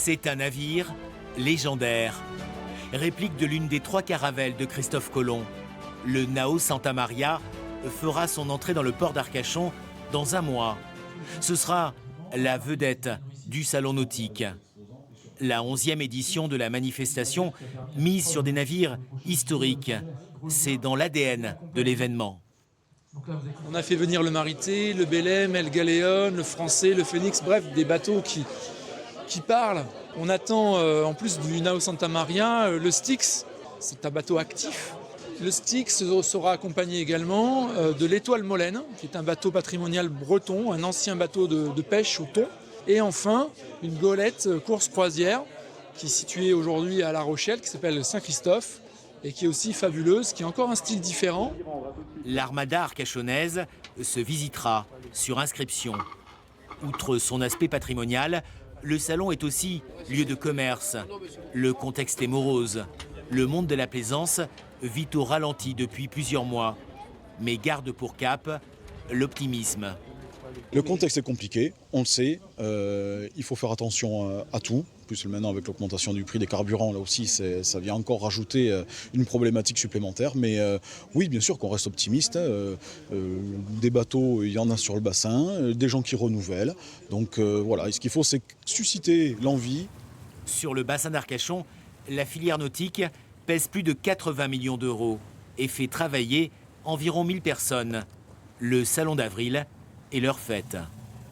C'est un navire légendaire, réplique de l'une des 3 caravelles de Christophe Colomb. Le Nao Santa Maria fera son entrée dans le port d'Arcachon dans un mois. Ce sera la vedette du salon nautique. La 11e édition de la manifestation mise sur des navires historiques. C'est dans l'ADN de l'événement. On a fait venir le Marité, le Belém, El Galeon, le Français, le Phoenix, bref, des bateaux qui parlent. On attend, en plus du Nao Santa Maria, le Styx, c'est un bateau actif. Le Styx sera accompagné également de l'Étoile Molène, qui est un bateau patrimonial breton, un ancien bateau de pêche au thon. Et enfin, une golette course-croisière, qui est située aujourd'hui à La Rochelle, qui s'appelle Saint-Christophe, et qui est aussi fabuleuse, qui a encore un style différent. L'armada arcachonnaise se visitera sur inscription. Outre son aspect patrimonial, le salon est aussi lieu de commerce. Le contexte est morose. Le monde de la plaisance vit au ralenti depuis plusieurs mois. Mais garde pour cap l'optimisme. Le contexte est compliqué, on le sait. Il faut faire attention à tout. Plus maintenant avec l'augmentation du prix des carburants, là aussi, ça vient encore rajouter une problématique supplémentaire. Mais oui, bien sûr qu'on reste optimiste. Des bateaux, il y en a sur le bassin, des gens qui renouvellent. Donc voilà, et ce qu'il faut, c'est susciter l'envie. Sur le bassin d'Arcachon, la filière nautique pèse plus de 80 millions d'euros et fait travailler environ 1000 personnes. Le salon d'avril est leur fête.